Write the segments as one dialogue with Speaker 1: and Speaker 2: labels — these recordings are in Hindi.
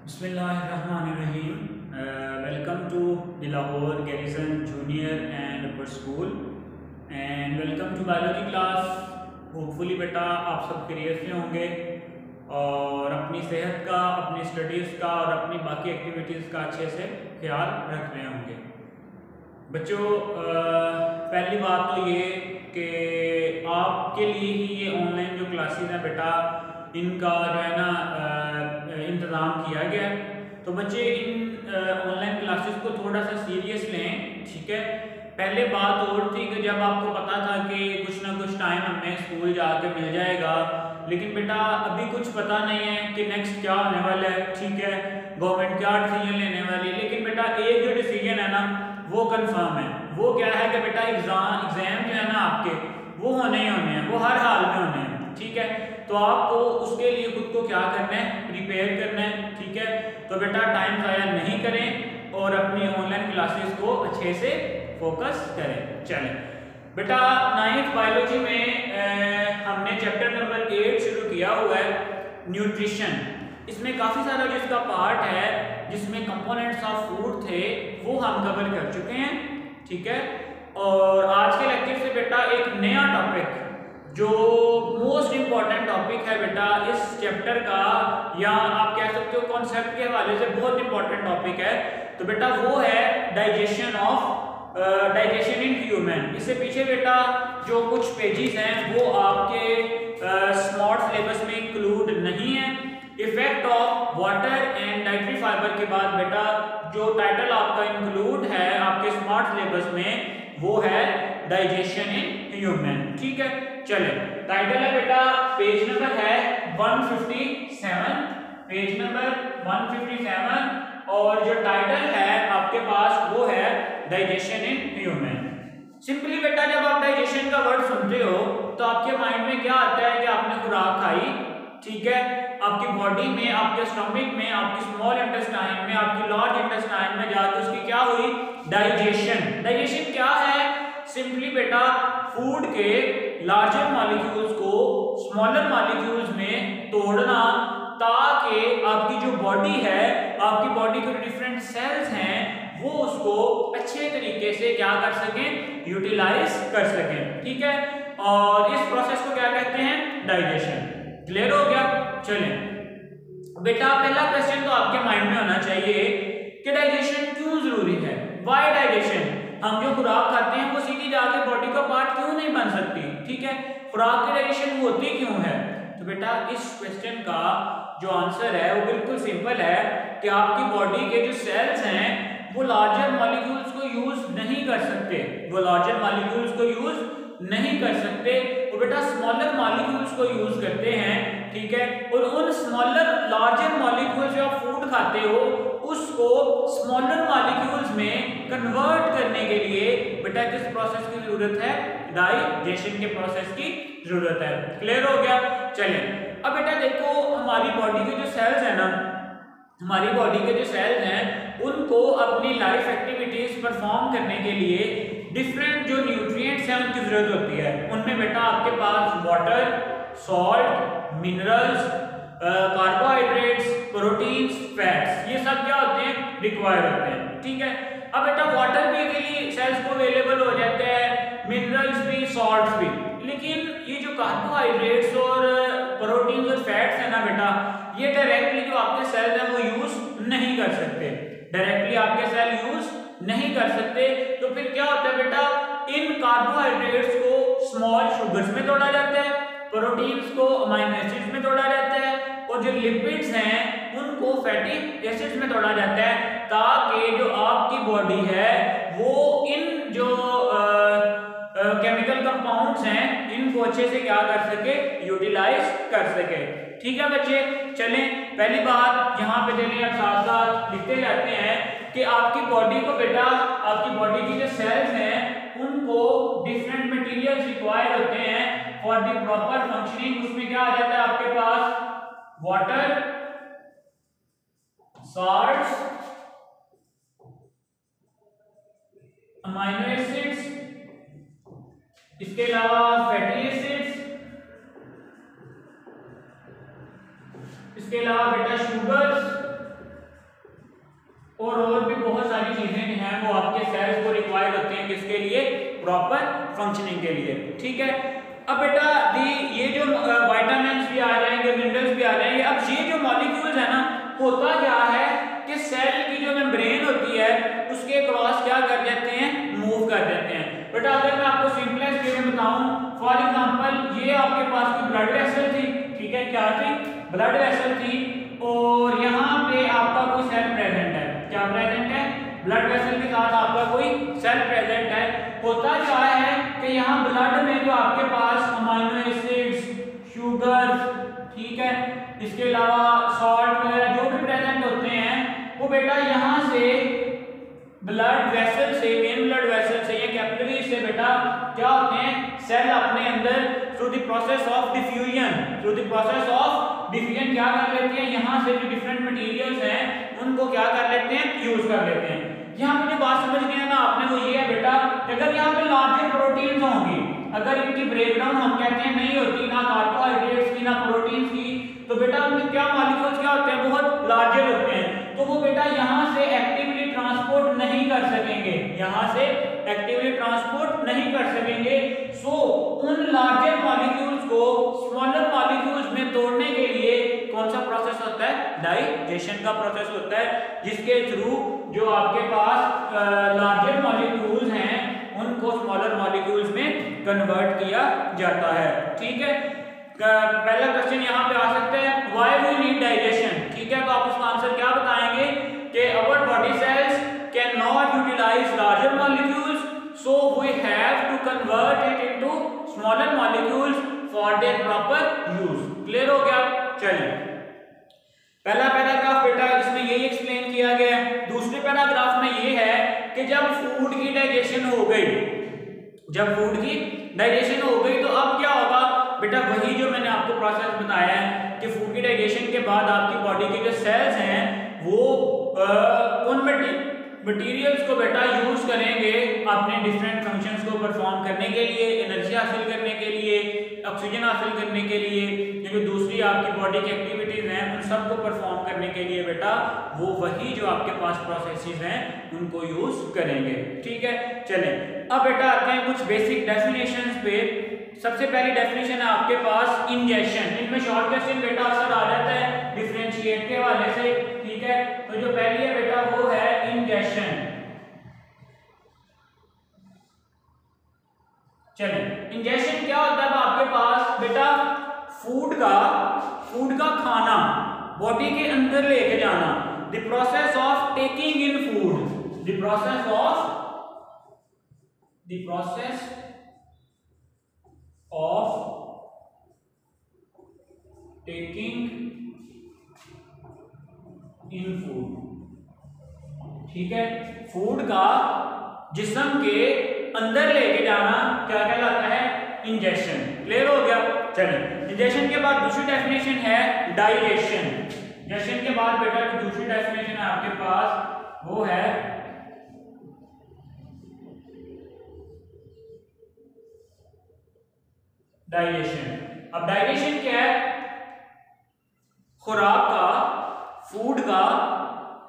Speaker 1: Bismillahirrahmanirrahim. Welcome to the Lahore Garrison Junior and Upper School and welcome to biology class. Hopefully बेटा आप सब खैरियत से होंगे और अपनी सेहत का, अपनी स्टडीज़ का और अपनी बाकी एक्टिविटीज़ का अच्छे से ख्याल रख रहे होंगे। बच्चों, पहली बात तो ये कि आपके लिए ही ये ऑनलाइन जो क्लासेस हैं बेटा, इनका जो है ना इंतज़ाम किया गया है। तो बच्चे इन ऑनलाइन क्लासेस को थोड़ा सा सीरियस लें, ठीक है। पहले बात और थी कि जब आपको पता था कि कुछ ना कुछ टाइम हमें स्कूल जाके मिल जाएगा, लेकिन बेटा अभी कुछ पता नहीं है कि नेक्स्ट क्या होने वाला है, ठीक है, गवर्नमेंट क्या डिसीजन लेने वाली है। लेकिन बेटा एक जो डिसीजन है ना वो कंफर्म है। वो क्या है कि बेटा एग्ज़ाम जो है ना आपके वो होने ही होने हैं, वो हर हाल में होने हैं, ठीक है। तो आपको उसके लिए खुद को क्या करना है, प्रिपेयर करना है, ठीक है। तो बेटा टाइम ज़ाया नहीं करें और अपनी ऑनलाइन क्लासेस को अच्छे से फोकस करें। चलें बेटा, 9th बायोलॉजी में हमने चैप्टर नंबर 8 शुरू किया हुआ है, न्यूट्रिशन। इसमें काफ़ी सारा जो इसका पार्ट है जिसमें कंपोनेंट्स ऑफ फूड थे वो हम कवर कर चुके हैं, ठीक है। और आज के लेक्चर से बेटा एक नया टॉपिक जो मोस्ट इम्पॉर्टेंट टॉपिक है बेटा इस चैप्टर का, या आप कह सकते हो कॉन्सेप्ट के हवाले से बहुत इंपॉर्टेंट टॉपिक है, तो बेटा वो है डाइजेशन इन ह्यूमन। इससे पीछे बेटा जो कुछ पेजेस हैं वो आपके स्मार्ट सिलेबस में इंक्लूड नहीं है। Effect of water and dietary fibre के बाद बेटा जो टाइटल आपका इंक्लूड है आपके स्मार्ट सिलेबस में वो है डाइजेशन इन ह्यूमन, ठीक है। चले, टाइटल है बेटा, पेज नंबर है 157, पेज नंबर 157, और जो टाइटल है आपके पास वो है डाइजेशन इन ह्यूमन। सिंपली बेटा जब आप डाइजेशन का वर्ड सुनते हो तो आपके माइंड में क्या आता है कि आपने खुराक खाई, ठीक है, आपकी बॉडी में, आपके स्टमक में, आपकी स्मॉल इंटेस्टाइन में, आपकी लार्ज इंटेस्टाइन में जाकर उसकी क्या हुई, डाइजेशन। डाइजेशन क्या है? सिंपली बेटा फूड के लार्जर मॉलिक्यूल्स को स्मॉलर मॉलिक्यूल्स में तोड़ना, ताकि आपकी जो बॉडी है, आपकी बॉडी के डिफरेंट सेल्स हैं वो उसको अच्छे तरीके से क्या कर सकें, यूटिलाइज कर सकें, ठीक है। और इस प्रोसेस को क्या कहते हैं, डाइजेशन। क्लियर हो गया? चलें बेटा, पहला क्वेश्चन तो आपके माइंड में होना चाहिए कि डाइजेशन क्यों जरूरी है, व्हाई डाइजेशन। हम जो खुराक खाते हैं वो सीधी जाके बॉडी का पार्ट क्यों नहीं बन सकती, ठीक है, खुराक की डाइजेशन होती क्यों है। तो बेटा इस क्वेश्चन का जो आंसर है वो बिल्कुल सिंपल है कि आपकी बॉडी के जो सेल्स हैं वो लार्जर मॉलिक्यूल्स को यूज नहीं कर सकते, वो लार्जर मॉलिक्यूल्स को यूज नहीं कर सकते, वो बेटा स्मॉलर मॉलिक्यूल्स को यूज करते हैं, ठीक है। और उन स्मॉलर लार्जर मॉलिक्यूल्स जो आप फूड खाते हो उसको स्मॉलर मॉलिक्यूल्स में कन्वर्ट करने के लिए बेटा किस प्रोसेस की जरूरत है, डाइजेशन के प्रोसेस की जरूरत है। क्लियर हो गया? चलें अब बेटा देखो, हमारी बॉडी के जो सेल्स है ना, हमारी बॉडी के जो सेल्स हैं उनको अपनी लाइफ एक्टिविटीज परफॉर्म करने के लिए डिफरेंट जो न्यूट्रिएंट्स हैं उनकी जरूरत होती है। उनमें बेटा आपके पास water, salt, minerals, carbohydrates, proteins, fats, ये सब क्या होते हैं, रिक्वायर होते हैं, ठीक है। अब बेटा वाटर भी इजीली सेल्स को अवेलेबल हो जाते हैं, मिनरल्स भी, सॉल्ट्स भी, लेकिन ये जो कार्बोहाइड्रेट्स और प्रोटीन्स और फैट्स है ना बेटा, ये डायरेक्टली जो आपके सेल्स हैं वो यूज नहीं कर सकते, डायरेक्टली आपके सेल यूज नहीं कर सकते। तो फिर क्या होता है बेटा, इन कार्बोहाइड्रेट्स को स्मॉल शुगर्स में तोड़ा जाता है, प्रोटीन्स को अमीनो एसिड्स में तोड़ा जाता है, और जो लिपिड्स हैं उनको फैटी एसिड्स में तोड़ा जाता है, ताकि जो आपकी बॉडी है वो इन जो केमिकल कंपाउंड्स हैं इनको अच्छे से क्या कर सके, यूटिलाइज कर सके, ठीक है बच्चे। चलें पहली बात यहाँ पे चलिए अब साथ साथ लिखते जाते हैं कि आपकी बॉडी को बेटा, आपकी बॉडी की जो सेल्स हैं उनको डिफरेंट मटेरियल्स रिक्वायर होते हैं फॉर द प्रॉपर फंक्शनिंग। उसमें क्या आ जाता है आपके पास, वाटर, सॉल्ट्स, अमीनो एसिड्स, इसके अलावा फैटी एसिड्स, इसके अलावा बेटा शुगर्स, और भी बहुत सारी चीजें जो हैं वो आपके सेल्स को रिक्वायर्ड होते हैं किसके लिए, प्रॉपर फंक्शनिंग के लिए। ठीक है, अब बेटा ये जो विटामिन्स भी आ जाएंगे, मिनरल्स भी आ जाएंगे। अब ये जो मॉलिक्यूल्स है ना, होता क्या है कि सेल की जो मेम्ब्रेन होती है उसके क्रॉस क्या कर देते हैं, मूव कर देते हैं। बेटा अगर मैं आपको सिंपलेस्ट वे में बताऊं, फॉर एग्जांपल ये आपके पास कोई ब्लड वेसल थी, ठीक है, क्या थी, ब्लड वेसल थी, और यहाँ पे आपका कोई सेल प्रेजेंट है, क्या प्रेजेंट है, ब्लड वेसल के साथ आपका कोई सेल प्रेजेंट है। होता क्या है कि यहाँ ब्लड में जो आपके पास अमाइनो एसिड्स, शुगर, ठीक है, इसके अलावा सॉल्ट वगैरह जो भी प्रेजेंट होते हैं, वो बेटा यहाँ से ब्लड वेसल से, मेन ब्लड वेसल से या कैपिलरी से बेटा क्या होते हैं, सेल अपने अंदर through the process of diffusion, क्या कर लेते हैं, यहाँ से जो डिफरेंट मटेरियल्स हैं उनको क्या कर लेते हैं, यूज कर लेते हैं। यहाँ पे जो बात समझ गए ना आपने, वो ये है बेटा, अगर यहाँ पे लार्जर प्रोटीन्स होंगी, अगर इनकी ब्रेकडाउन हम कहते हैं नहीं होती, ना कार्बोहाइड्रेट्स की ना प्रोटीन्स की, तो बेटा उनके क्या मॉलिक्यूल्स क्या होते हैं, बहुत लार्जर होते हैं, तो वो बेटा यहाँ से एक्टिवली ट्रांसपोर्ट नहीं कर सकेंगे, यहाँ से एक्टिवली ट्रांसपोर्ट नहीं कर सकेंगे। सो उन लार्जर मॉलिक्यूल्स को स्मॉलर मॉलिक्यूल्स में तोड़ने के लिए कौन सा प्रोसेस होता है, डाइजेशन का प्रोसेस होता है, जिसके थ्रू जो आपके पास लार्जर मॉलिक्यूल्स हैं उनको स्मॉलर मॉलिक्यूल्स में कन्वर्ट किया जाता है। ठीक है, पहला क्वेश्चन यहाँ पे आ सकता है, व्हाई वी नीड डाइजेशन। ठीक है, तो आप उसका आंसर क्या बताएंगे कि our body cells can not utilise larger molecules, so we have to convert it into smaller molecules for their proper use. Clear हो गया? चलिए, पहला पैराग्राफ बेटा इसमें यही एक्सप्लेन किया गया है। दूसरे पैराग्राफ में ये है कि जब फूड की डाइजेशन हो गई, तो अब क्या होगा बेटा, वही जो मैंने आपको प्रोसेस बताया है कि फूड की डाइजेशन के बाद आपकी बॉडी के जो सेल्स हैं वो उन मटेरियल्स को बेटा यूज करेंगे अपने डिफरेंट फंक्शंस को परफॉर्म करने के लिए, एनर्जी हासिल करने के लिए, ऑक्सीजन हासिल करने के लिए, जो दूसरी आपकी बॉडी की एक्टिविटीज हैं उन सब को परफॉर्म करने के लिए बेटा वो वही जो आपके पास प्रोसेसेस हैं उनको यूज करेंगे। ठीक है, चलें अब बेटा आते हैं कुछ बेसिक डेफिनेशंस पे। सबसे पहली डेफिनेशन है आपके पास इंजेक्शन। इनमें शॉर्ट क्वेश्चन बेटा अक्सर आ जाता है डिफरेंशिएट के हवाले से। ठीक है, तो जो पहली है बेटा वो है इंजेक्शन। चलिए, इंजेक्शन क्या होता है आपके पास बेटा, फूड का खाना बॉडी के अंदर लेके जाना, the process of taking in food, the process of taking in food. ठीक है, फूड का जिस्म के अंदर लेके जाना क्या कहलाता है, इंजेक्शन। क्लियर हो गया? चलिए, इंजेक्शन के बाद दूसरी डेफिनेशन है डाइजेशन। इंजेक्शन के बाद बेटा जो दूसरी डेफिनेशन है आपके पास वो है डाइजेशन। अब डाइजेशन क्या है, खुराक का, फूड का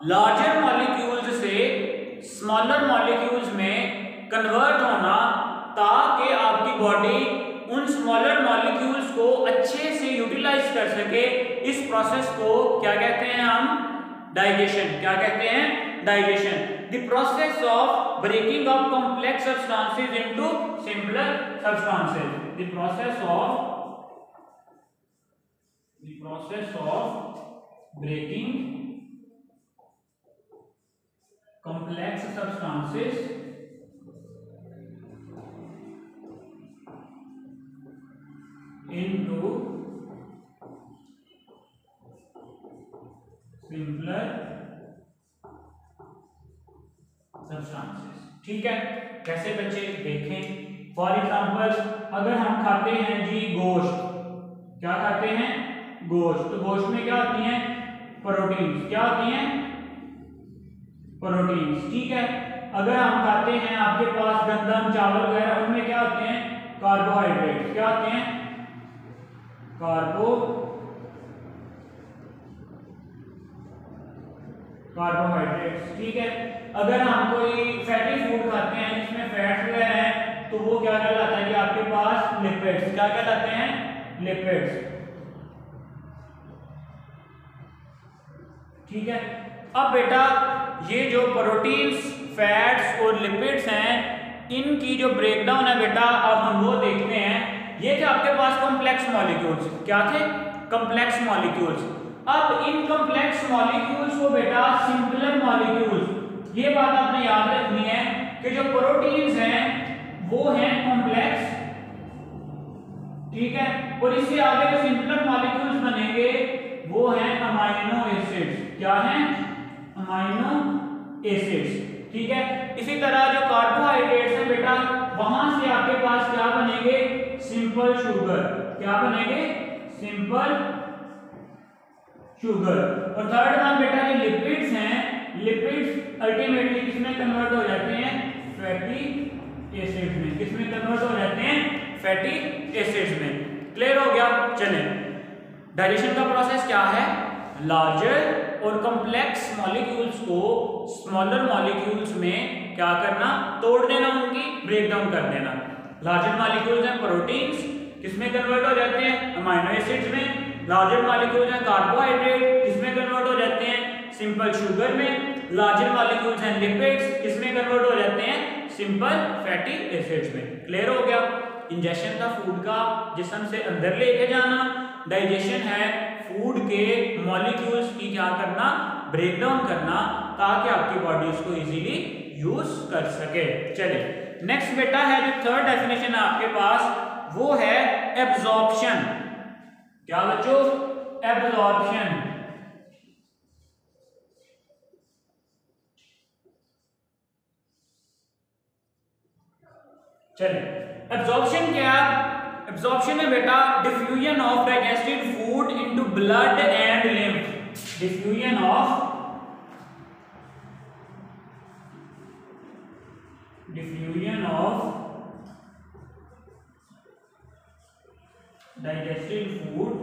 Speaker 1: लार्जर मॉलिक्यूल्स से स्मॉलर मॉलिक्यूल्स में कन्वर्ट होना, ताकि आपकी बॉडी उन स्मॉलर मॉलिक्यूल्स को अच्छे से यूटिलाइज कर सके। इस प्रोसेस को क्या कहते हैं हम, डाइजेशन। क्या कहते हैं, digestion. The process of breaking up complex substances into simpler substances, the process of breaking complex substances into simpler substances। ठीक है, कैसे बच्चे देखें, फॉर एग्जांपल अगर हम खाते हैं जी गोश्त, क्या खाते हैं, गोश्त, तो गोश्त में क्या होती हैं, प्रोटीन्स। क्या होती हैं, प्रोटीन्स। ठीक है, अगर हम खाते हैं आपके पास गंदम, चावल वगैरह, उनमें क्या होते हैं, कार्बोहाइड्रेट। क्या होते हैं, कार्बोहाइड्रेट्स, ठीक है। अगर हम कोई फैटी फूड खाते हैं जिसमें फैट्स वगैरह हैं तो वो क्या कहलाता है कि आपके पास लिपिड्स, क्या कहलाते हैं, लिपिड्स, ठीक है। अब बेटा ये जो प्रोटीन्स, फैट्स और लिपिड्स हैं इनकी जो ब्रेकडाउन है बेटा अब हम वो देखते हैं। ये थे आपके पास कॉम्प्लेक्स मॉलिक्यूल्स, क्या थे, कॉम्प्लेक्स मॉलिक्यूल्स। अब इन कॉम्प्लेक्स मॉलिक्यूल्स को बेटा सिंपलर मॉलिक्यूल्स, ये बात आपने याद रखनी है कि जो प्रोटीन्स हैं वो हैं कॉम्प्लेक्स, ठीक है, और इससे आगे जो सिंपलर मॉलिक्यूल्स बनेंगे वो हैं अमाइनो एसिड्स, क्या हैं, अमाइनो एसिड्स, ठीक है। इसी तरह जो कार्बोहाइड्रेट्स हैं बेटा वहां से आपके पास क्या बनेंगे, सिंपल शुगर, क्या बनेंगे, सिंपल शुगर। और थर्ड वन बेटा ये लिपिड्स हैं, लिपिड्स अल्टीमेटली किसमें कन्वर्ट हो जाते हैं, फैटी एसिड्स में, किसमें कन्वर्ट हो जाते हैं, फैटी एसिड्स में। क्लियर हो गया। चलें, डाइजेशन का प्रोसेस क्या है, लार्जर और कॉम्प्लेक्स मॉलिक्यूल्स को स्मॉलर मॉलिक्यूल्स में क्या करना, तोड़ देना, उनकी ब्रेकडाउन कर देना। लार्जर मॉलिक्यूल्स हैं प्रोटीन्स, किसमें कन्वर्ट हो जाते हैं, अमाइनो एसिड्स में। लार्जर मॉलिक्यूल्स हैं कार्बोहाइड्रेट, किसमें कन्वर्ट हो जाते हैं, सिंपल शुगर में। लार्जर मॉलिक्यूल्स हैं लिपिड्स, किसमें कन्वर्ट हो जाते हैं, सिंपल फैटी एसिड्स में। क्लियर हो गया। इंजेक्शन था फूड का जिस्म से अंदर लेके जाना, डाइजेशन है फूड के मॉलिक्यूल्स की क्या करना, ब्रेकडाउन करना, ताकि आपकी बॉडी उसको इजीली यूज कर सके। चलिए नेक्स्ट बेटा है जो थर्ड डेफिनेशन है आपके पास वो है एब्जॉर्प्शन। क्या बच्चों, एब्जॉर्प्शन। चलिए एब्जॉर्प्शन क्या है, एब्जॉर्प्शन है बेटा diffusion of digested food into blood and lymph, diffusion of digested food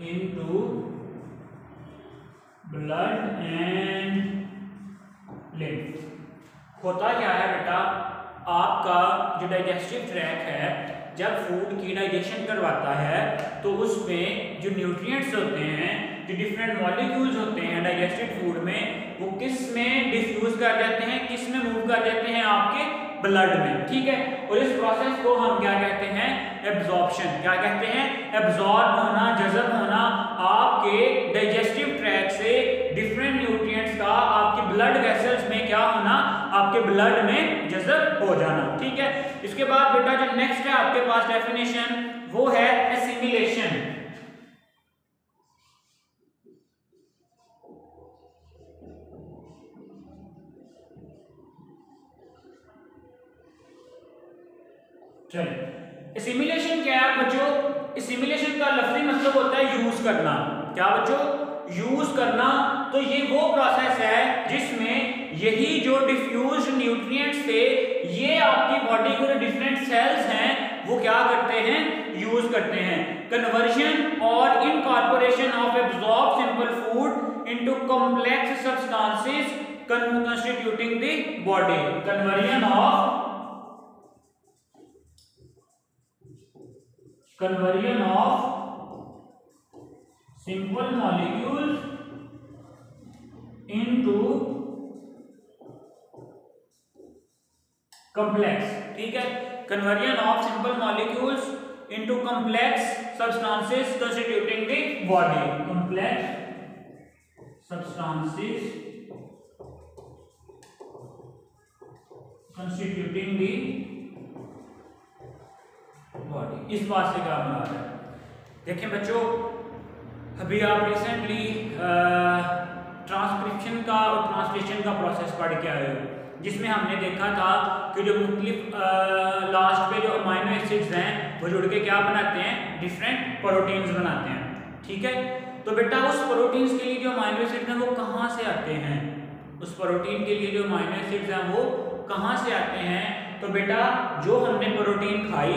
Speaker 1: into blood and lymph। होता क्या है बेटा, आपका जो डाइजेस्टिव ट्रैक है जब फूड की डाइजेशन करवाता है तो उसमें जो न्यूट्रिएंट्स होते हैं, जो डिफरेंट मॉलिक्यूल्स होते हैं डाइजेस्टेड फूड में, वो किस में डिफ्यूज कर जाते हैं, किस में मूव कर जाते हैं, आपके ब्लड में, ठीक है। और इस प्रोसेस को हम क्या कहते हैं, एब्जॉर्प्शन। क्या कहते हैं, एब्जॉर्ब होना, जज़ब होना, आपके डाइजेस्टिव ट्रैक से डिफरेंट न्यूट्रिएंट्स का आपके ब्लड वेसल्स में क्या होना, आपके ब्लड में जज़ब हो जाना, ठीक है। इसके बाद बेटा जो नेक्स्ट है आपके पास डेफिनेशन वो है एसिमिलेशन। चलिए एसिमिलेशन क्या है बच्चों, एसिमिलेशन का लफ्जी मतलब होता है यूज करना। क्या बच्चों, यूज करना। तो ये वो प्रोसेस है जिसमें यही जो डिफ्यूज न्यूट्रिएंट्स थे ये आपकी बॉडी के डिफरेंट सेल्स हैं वो क्या करते हैं, यूज करते हैं। कन्वर्जन और incorporation of absorb simple food into complex substances constituting the body. Conversion of simple molecules into complex, ठीक है। Conversion of simple molecules into complex substances constituting the body, complex substances constituting the body. इस बात से क्या बना रहा है, देखिए बच्चों अभी आप रिसेंटली ट्रांसक्रिप्शन का और ट्रांसलेशन का प्रोसेस पढ़ के आए हो, जिसमें हमने देखा था कि जो मुख्तलिफ लास्ट पे जो अमाइनो एसिड्स हैं वो जुड़ के क्या बनाते हैं, डिफरेंट प्रोटीन्स बनाते हैं, ठीक है। तो बेटा उस प्रोटीन्स के लिए जो अमाइनो एसिड्स हैं वो कहाँ से आते हैं, उस प्रोटीन के लिए जो अमाइनो एसिड्स हैं वो कहाँ से आते हैं। तो बेटा जो हमने प्रोटीन खाई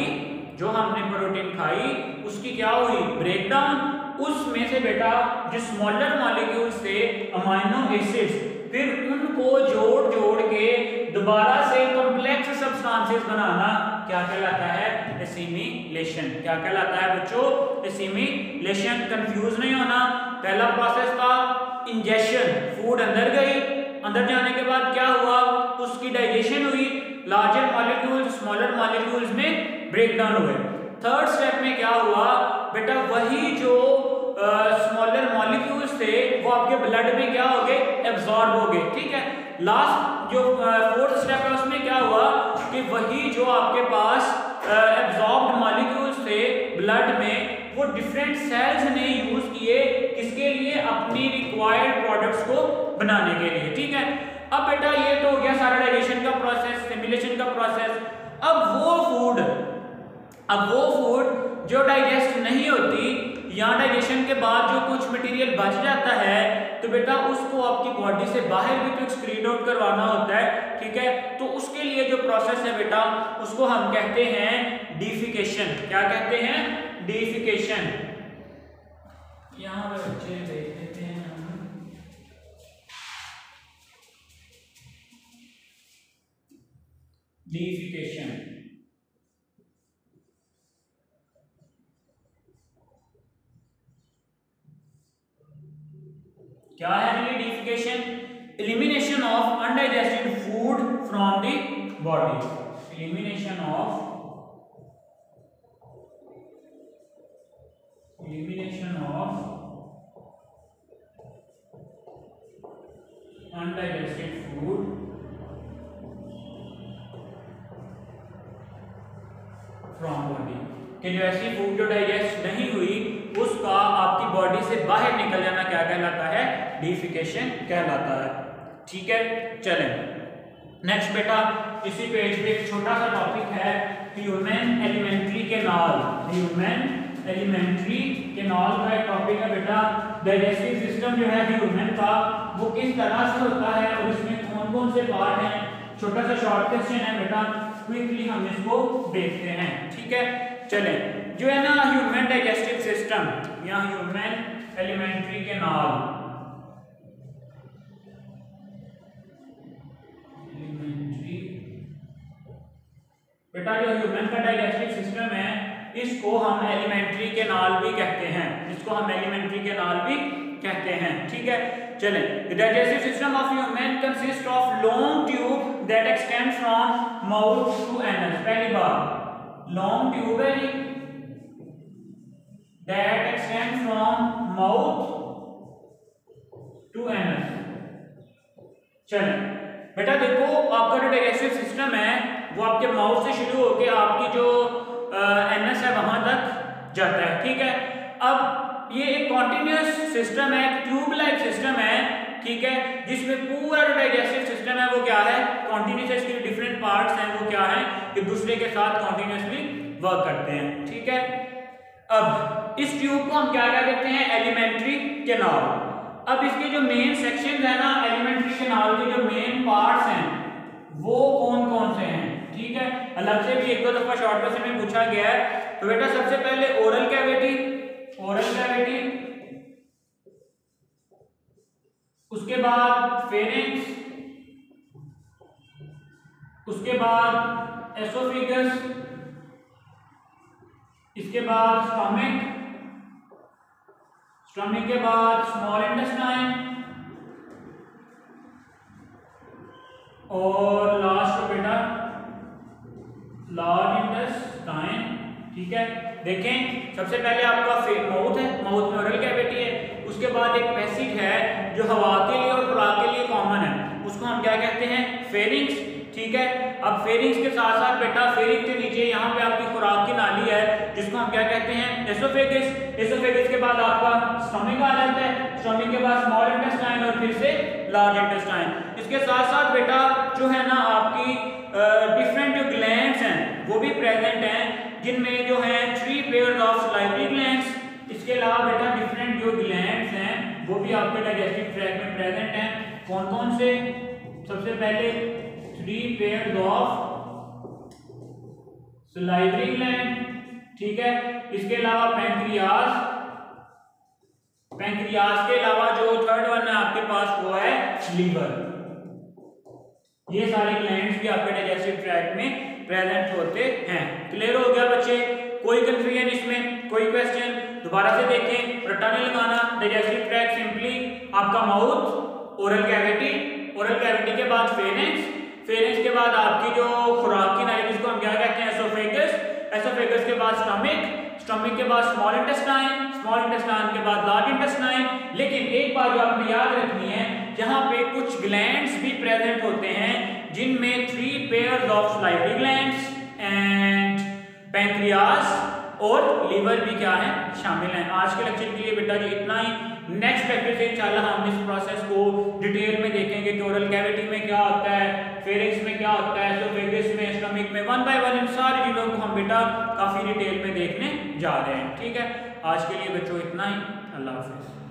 Speaker 1: उसकी क्या हुई, ब्रेकडाउन, उसमें से बेटा जो स्मॉलर मॉलिक्यूल्स थे अमाइनो एसिड्स, फिर उनको जोड़ जोड़ के दोबारा से कॉम्प्लेक्स सब्सटेंसेस बनाना क्या कहलाता है? एसिमिलेशन। क्या कहलाता है बच्चों? एसिमिलेशन। कंफ्यूज नहीं होना। पहला प्रोसेस था इंजेक्शन, फूड अंदर गई, अंदर जाने के बाद क्या हुआ? उसकी डाइजेशन हुई, लार्जर मॉलिक्यूल्स स्मॉलर मॉलिक्यूल्स में ब्रेक डाउन हुए। थर्ड स्टेप में क्या हुआ बेटा? वही जो स्मॉलर मॉलिक्यूल्स थे वो आपके ब्लड में क्या हो गए? एब्जॉर्ब हो गए। ठीक है। लास्ट जो फोर्थ स्टेप है उसमें क्या हुआ कि वही जो आपके पास एब्जॉर्ब्ड मॉलिक्यूल्स थे ब्लड में, वो डिफरेंट सेल्स ने यूज किए किसके लिए? अपनी रिक्वायर्ड प्रोडक्ट्स को बनाने के लिए। ठीक है। अब बेटा ये तो हो गया सारा डाइजेशन का प्रोसेस, सिमुलेशन का प्रोसेस। अब वो फूड जो डाइजेस्ट नहीं होती या डाइजेशन के बाद जो कुछ मटेरियल बच जाता है, तो बेटा उसको आपकी बॉडी से बाहर भी तो एक्सक्रीट आउट करवाना होता है। ठीक है। तो उसके लिए जो प्रोसेस है बेटा उसको हम कहते हैं डिफिकेशन। क्या कहते हैं? डिफिकेशन। यहां पे बच्चे देख लेते हैं हम। डिफिकेशन क्या है? Defecation elimination of undigested food from the body. Elimination of undigested food from body, कि जो ऐसी फूड जो डाइजेस्ट नहीं हुई उसका आपकी बॉडी से बाहर निकल जाना क्या कहलाता है? डिफिकेशन कहलाता है। ठीक है। चलें नेक्स्ट बेटा, इसी पेज पे एक छोटा सा टॉपिक है human alimentary canal. Human alimentary canal का एक टॉपिक है बेटा। डाइजेस्टिव सिस्टम जो है ह्यूमन का वो किस तरह से होता है और इसमें कौन कौन से पार्ट हैं। छोटा सा शॉर्ट क्वेश्चन है बेटा, क्विकली हम इसको देखते हैं। ठीक है। चलें, जो है ना ह्यूमन डाइजेस्टिव सिस्टम या ह्यूमन एलिमेंट्री कैनाल, बेटा जो ह्यूमन का डाइजेस्टिव सिस्टम है इसको हम एलिमेंट्री कैनाल भी कहते हैं। इसको हम एलिमेंट्री कैनाल भी कहते हैं। ठीक है। चलें, the digestive system of human consist of long tube that extend from mouth to anus. पहली बार लॉन्ग ट्यूब है जी, that extend from mouth to anus. चलें बेटा देखो, आपका जो डाइजेस्टिव सिस्टम है वो आपके माउथ से शुरू होकर आपकी जो एनस है वहां तक जाता है। ठीक है। अब ये एक कॉन्टिन्यूस सिस्टम है, एक ट्यूब लाइक सिस्टम है। ठीक है। जिसमें पूरा जो डाइजेस्टिव सिस्टम है वो क्या है? कॉन्टिन्यूस है। इसके डिफरेंट पार्ट्स हैं वो क्या है? एक दूसरे के साथ कॉन्टिन्यूसली वर्क करते हैं। ठीक है। अब इस ट्यूब को हम क्या कहते हैं? Alimentary canal. अब इसके जो मेन सेक्शन है ना एलिमेंट्री कैनाल के, जो मेन पार्ट्स हैं वो कौन कौन से हैं? ठीक है। अलग से भी एक दो दफा शॉर्ट क्वेश्चन में पूछा गया है। तो बेटा सबसे पहले ओरल कैविटी, उसके बाद फेरिंक्स, उसके बाद एसोफेगस, इसके बाद स्टमक के बाद स्मॉल इंटेस्टाइन और लास्ट बेटा लार्ज इंटेस्टाइन। ठीक है। देखें सबसे पहले आपका माउथ है, माउथ में ओरल कैविटी है। उसके बाद एक पैसेज है जो हवा के लिए और खुराक के लिए कॉमन है, उसको हम क्या कहते हैं? फेरिंक्स। ठीक है। अब फेरिंक्स के साथ साथ बेटा फेरिंक्स के नीचे यहाँ पे आपकी खुराक की नाली है जिसको हम क्या कहते हैं? एसोफेगस। एसोफेगस के बाद आपका स्टमक आ जाता है, स्टमक के बाद स्मॉल इंटेस्टाइन और फिर से लार्ज इंटेस्टाइन। इसके साथ साथ बेटा जो है ना आपकी डिफरेंट जो ग्लैंड्स हैं वो भी प्रेजेंट हैं, जिनमें जो है 3 पेयर्स ऑफ सलाइवरी ग्लैंड्स। इसके अलावा बेटा डिफरेंट जो ग्लैंड्स हैं वो भी आपके डाइजेस्टिव ट्रैक्ट में प्रेजेंट हैं। कौन कौन से? सबसे पहले 3 पेयर्स ऑफ सलाइवरी ग्लैंड। ठीक है। इसके अलावा पैंक्रियाज, पैंक्रियाज के अलावा जो थर्ड वन है आपके पास वो है लीवर। ये सारे ग्लैंड्स भी आपके डाइजेस्टिव ट्रैक्ट में प्रेजेंट होते हैं। क्लियर हो गया बच्चे? कोई कंफ्यूजन इसमें, कोई क्वेश्चन? दोबारा से देखें, रट्टा नहीं लगाना। डाइजेस्टिव ट्रैक्ट सिंपली आपका mouth, oral cavity, oral cavity के बाद फेरेंक्स, फेरेंक्स के बाद आपकी जो खुराक की नाली जिसको हम क्या कहते हैं एसोफेगस, एसोफेगस के बाद स्टमक, स्टमक के बाद स्मॉल इंटेस्टाइन, स्मॉल इंटेस्टाइन के बाद लार्ज इंटेस्टाइन। लेकिन एक बात जो आपने याद रखनी है, यहाँ पे कुछ ग्लैंड्स भी प्रेजेंट होते हैं जिनमें 3 pairs of salivary glands and pancreas और लीवर भी क्या है शामिल हैं। आज के लेक्चर के लिए बेटा जी इतना ही। नेक्स्ट लेक्चर से इंशाल्लाह हम इस प्रोसेस को डिटेल में देखेंगे कि ओरल कैविटी में क्या होता है, फेरिंक्स में क्या होता है, एसोफेगस में, स्टमक में, वन बाय वन इन सारी चीजों को हम बेटा काफी डिटेल में देखने जा रहे हैं। ठीक है, आज के लिए बच्चों इतना ही। अल्लाह हाफिज।